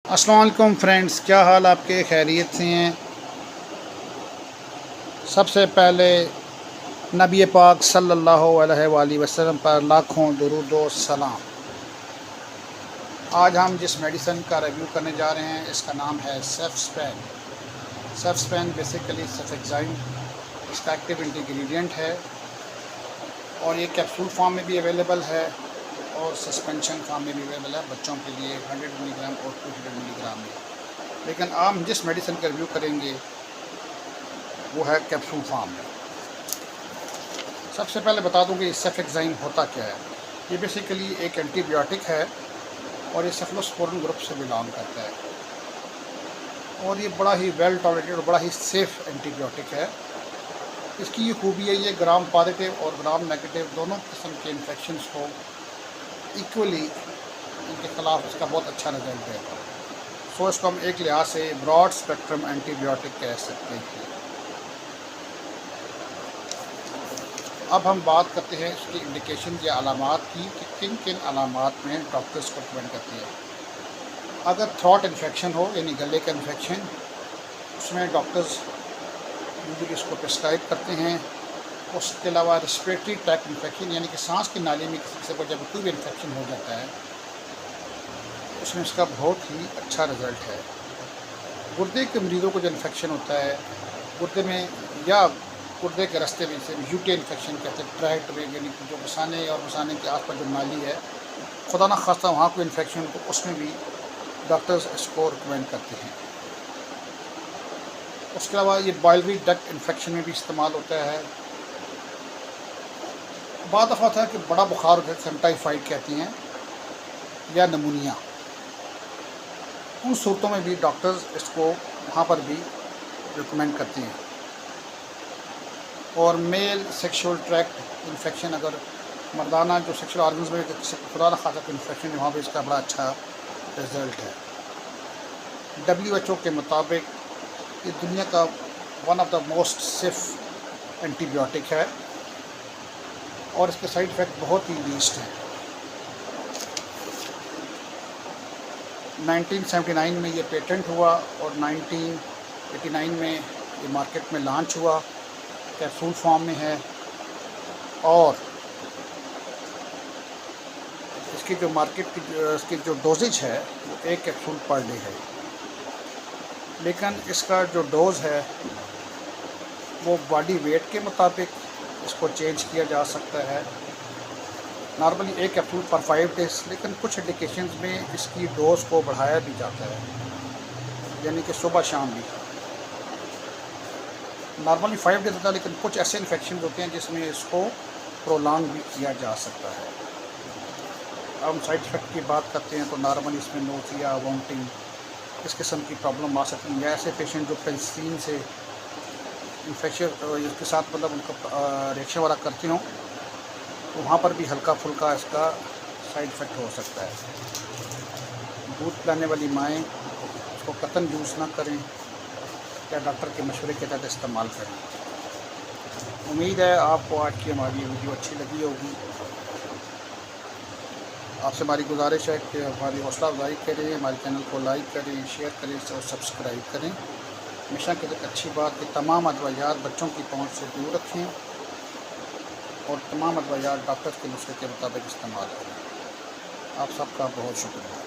अस्सलाम वालेकुम फ्रेंड्स, क्या हाल आपके? खैरियत से हैं? सबसे पहले नबी पाक सल्लल्लाहु अलैहि वसल्लम पर लाखों दुरूद व सलाम। आज हम जिस मेडिसिन का रिव्यू करने जा रहे हैं इसका नाम है सेफ्स्पेन। सेफ्स्पेन बेसिकली सेफेक्साइन इसका एक्टिव इंग्रेडिएंट है और ये कैप्सूल फॉर्म में भी अवेलेबल है और सस्पेंशन फॉर्म में भी अवेलेबल है बच्चों के लिए 100 मिलीग्राम और 200 मिलीग्राम में। लेकिन हम जिस मेडिसिन का रिव्यू करेंगे वो है कैप्सूल फॉर्म में। सबसे पहले बता दूं कि सेफेक्साइन होता क्या है। ये बेसिकली एक एंटीबायोटिक है और ये सेफलोस्पोरिन ग्रुप से बिलोंग करता है और ये बड़ा ही वेल टॉलरेटेड और बड़ा ही सेफ़ एंटीबायोटिक है। इसकी ये खूबी है, ये ग्राम पॉजिटिव और ग्राम नेगेटिव दोनों किस्म के इन्फेक्शंस को इक्वली इनके ख़िलाफ़ इसका बहुत अच्छा रिजल्ट है। सो इसको हम एक लिहाज से ब्रॉड स्पेक्ट्रम एंटीबायोटिक कह सकते हैं। अब हम बात करते हैं इसकी इंडिकेशन या अलामात की कि किन किन अलामात में डॉक्टर्स को रिकमेंड करते हैं। अगर थ्रोट इन्फेक्शन हो यानी गले का इन्फेक्शन, उसमें डॉक्टर्स यूजुअली इसको प्रिस्क्राइब करते हैं। उसके अलावा रेस्पिरेटरी ट्रैक्ट इन्फेक्शन यानी कि सांस की नाली में किसी से जब कोई भी इन्फेक्शन हो जाता है उसमें इसका बहुत ही अच्छा रिज़ल्ट है। गुर्दे के मरीज़ों को जो इन्फेक्शन होता है गुर्दे में या गुर्दे के रास्ते में से यूटी इन्फेक्शन कहते हैं, ट्रैक्ट में यानी कि जो मसाने और मसाने के आसपास जो नाली है, खुदा न खास्ता वहाँ कोई इन्फेक्शन हो तो उसमें भी डॉक्टर्स इसको रिकमेंड करते हैं। उसके अलावा ये बाइलरी डक्ट इन्फेक्शन में भी इस्तेमाल होता है। बाद दफ़ा था कि बड़ा बुखार होता है, टाइफाइड कहते हैं, या नमूनिया, उन सूरतों में भी डॉक्टर्स इसको वहाँ पर भी रिकमेंड करते हैं। और मेल सेक्सुअल ट्रैक्ट इन्फेक्शन, अगर मर्दाना जो सेक्सुअल ऑर्गन्स में खुदा न खासा इन्फेक्शन है वहाँ पर इसका बड़ा अच्छा रिज़ल्ट है। WHO के मुताबिक ये दुनिया का one of the most safe antibiotic है और इसके साइड इफ़ेक्ट बहुत ही लीस्ट हैं। 1979 में ये पेटेंट हुआ और 1989 में ये मार्केट में लॉन्च हुआ। कैप्सूल फॉर्म में है और इसकी जो मार्केट की इसकी जो डोजेज है वो 1 कैप्सूल पर डे है। लेकिन इसका जो डोज़ है वो बॉडी वेट के मुताबिक इसको चेंज किया जा सकता है। नॉर्मली 1 कैप्सूल पर 5 डेज़, लेकिन कुछ इंडिकेशंस में इसकी डोज़ को बढ़ाया भी जाता है, यानी कि सुबह शाम भी। नॉर्मली 5 डेज़ होता है, लेकिन कुछ ऐसे इन्फेक्शन होते हैं जिसमें इसको प्रोलॉन्ग भी किया जा सकता है। अब हम साइड इफ़ेक्ट की बात करते हैं तो नॉर्मली इसमें नोज़िया, वॉमिटिंग इस किस्म की प्रॉब्लम आ सकती है। ऐसे पेशेंट जो पेनिसिलिन से इन्फेक्शन इसके साथ मतलब उनका रिएक्शन वाला करते हों तो वहाँ पर भी हल्का फुल्का इसका साइड इफ़ेक्ट हो सकता है। दूध पिलाने वाली माएँ उसको कतन यूज़ ना करें या डॉक्टर के मशवरे के तहत इस्तेमाल करें। उम्मीद है आपको आज की हमारी वीडियो अच्छी लगी होगी। आपसे हमारी गुजारिश है कि हमारी हौसला अफजाई करें, हमारे चैनल को लाइक करें, शेयर करें और सब्सक्राइब करें। हमेशा की अच्छी बात कि तमाम अदवायात बच्चों की पहुंच से दूर रखें और तमाम अदवायात डॉक्टर के नुस्खे के मुताबिक इस्तेमाल करें। आप सबका बहुत शुक्रिया।